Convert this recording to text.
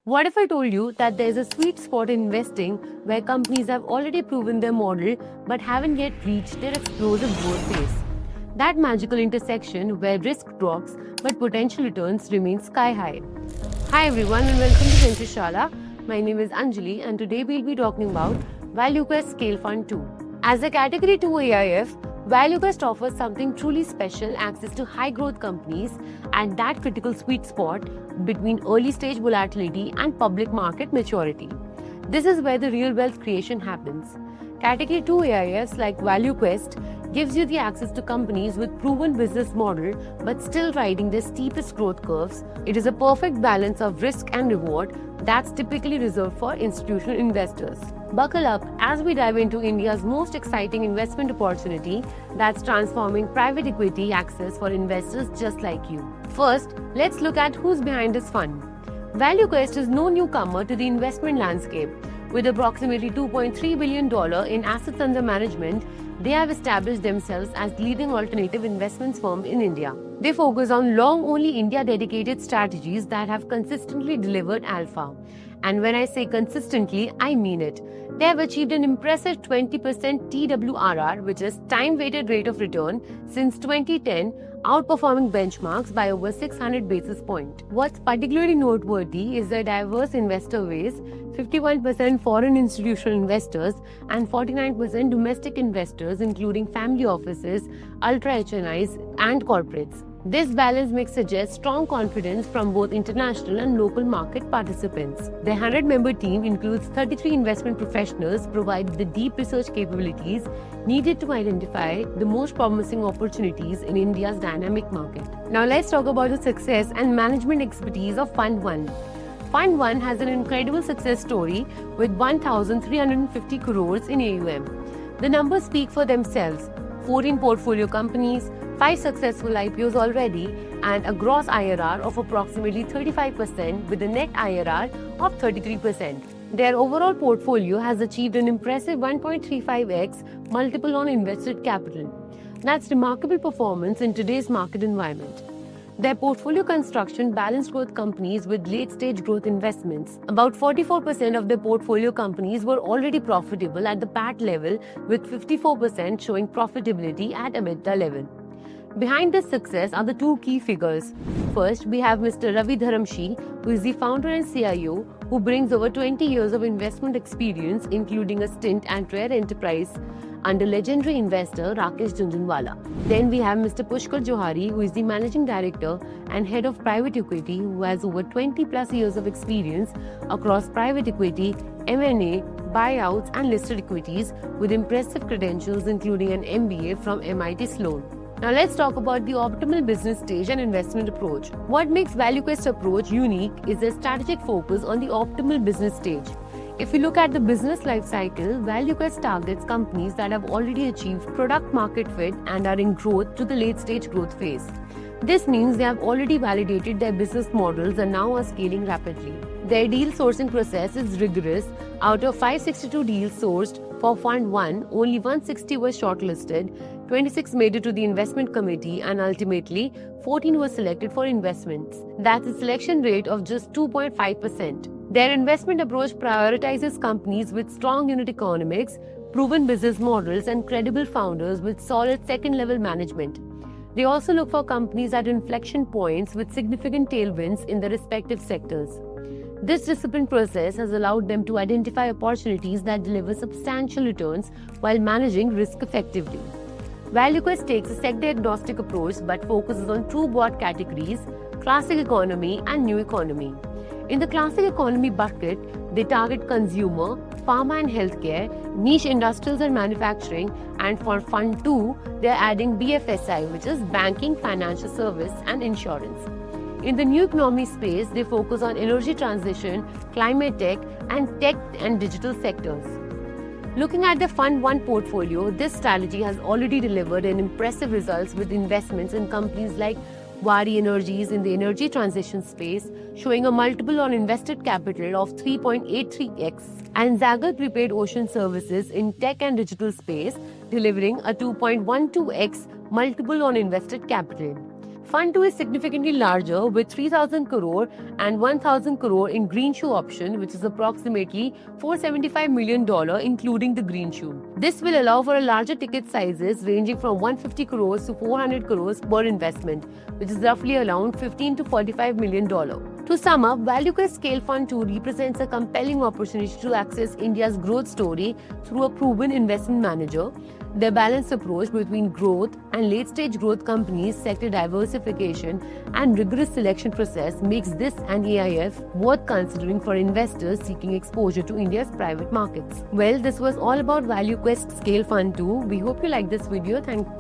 What if I told you that there's a sweet spot in investing where companies have already proven their model but haven't yet reached their explosive growth phase? That magical intersection where risk drops but potential returns remain sky high. Hi everyone and welcome to Venture Shala. My name is Anjali and today we'll be talking about ValueQuest Scale Fund 2. As a Category 2 AIF, ValueQuest offers something truly special: access to high growth companies at that critical sweet spot between early stage volatility and public market maturity. This is where the real wealth creation happens. Category 2 AIFs like ValueQuest gives you the access to companies with proven business model but still riding their steepest growth curves. It is a perfect balance of risk and reward that's typically reserved for institutional investors. Buckle up as we dive into India's most exciting investment opportunity that's transforming private equity access for investors just like you. First, let's look at who's behind this fund. ValueQuest is no newcomer to the investment landscape. With approximately $2.3 billion in assets under management, they have established themselves as the leading alternative investments firm in India. They focus on long-only India-dedicated strategies that have consistently delivered alpha. And when I say consistently, I mean it. They have achieved an impressive 20% TWRR, which is time-weighted rate of return, since 2010, outperforming benchmarks by over 600 basis points. What's particularly noteworthy is their diverse investor base: 51% foreign institutional investors and 49% domestic investors, including family offices, ultra HNIs, and corporates. This balance mix suggests strong confidence from both international and local market participants. Their 100-member team includes 33 investment professionals, providing the deep research capabilities needed to identify the most promising opportunities in India's dynamic market. Now let's talk about the success and management expertise of Fund 1. Fund 1 has an incredible success story with 1,350 crores in AUM. The numbers speak for themselves: 14 portfolio companies, 5 successful IPOs already, and a gross IRR of approximately 35% with a net IRR of 33%. Their overall portfolio has achieved an impressive 1.35x multiple on invested capital. That's remarkable performance in today's market environment. Their portfolio construction balanced growth companies with late-stage growth investments. About 44% of their portfolio companies were already profitable at the PAT level, with 54% showing profitability at EBITDA level. Behind this success are the two key figures. First, we have Mr. Ravi Dharamshi, who is the founder and CIO, who brings over 20 years of investment experience, including a stint at Rare Enterprise under legendary investor Rakesh Jhunjhunwala. Then we have Mr. Pushkar Johari, who is the managing director and head of private equity, who has over 20 plus years of experience across private equity, M&A, buyouts and listed equities, with impressive credentials including an MBA from MIT Sloan. Now let's talk about the optimal business stage and investment approach. What makes ValueQuest approach unique is their strategic focus on the optimal business stage. If you look at the business life cycle, ValueQuest targets companies that have already achieved product market fit and are in growth to the late stage growth phase. This means they have already validated their business models and now are scaling rapidly. Their deal sourcing process is rigorous. Out of 562 deals sourced for Fund 1, only 160 were shortlisted, 26 made it to the investment committee, and ultimately 14 were selected for investments. That's a selection rate of just 2.5%. Their investment approach prioritizes companies with strong unit economics, proven business models, and credible founders with solid second-level management. They also look for companies at inflection points with significant tailwinds in their respective sectors. This disciplined process has allowed them to identify opportunities that deliver substantial returns while managing risk effectively. ValueQuest takes a sector-agnostic approach but focuses on two broad categories: classic economy and new economy. In the classic economy bucket, they target consumer, pharma and healthcare, niche industrials and manufacturing, and for Fund 2, they're adding BFSI, which is banking, financial service, and insurance. In the new economy space, they focus on energy transition, climate tech and digital sectors. Looking at the Fund 1 portfolio, this strategy has already delivered an impressive results with investments in companies like Waaree Energies in the energy transition space, showing a multiple on invested capital of 3.83x, and Zaggle Prepaid Ocean Services in tech and digital space, delivering a 2.12x multiple on invested capital. Fund 2 is significantly larger with 3,000 crore and 1,000 crore in green shoe option, which is approximately $475 million including the green shoe. This will allow for a larger ticket sizes ranging from 150 crores to 400 crores per investment, which is roughly around $15 to $45 million. To sum up, ValueQuest Scale Fund 2 represents a compelling opportunity to access India's growth story through a proven investment manager. Their balanced approach between growth and late-stage growth companies, sector diversification, and rigorous selection process makes this an AIF worth considering for investors seeking exposure to India's private markets. Well, this was all about ValueQuest Scale Fund 2. We hope you liked this video. Thank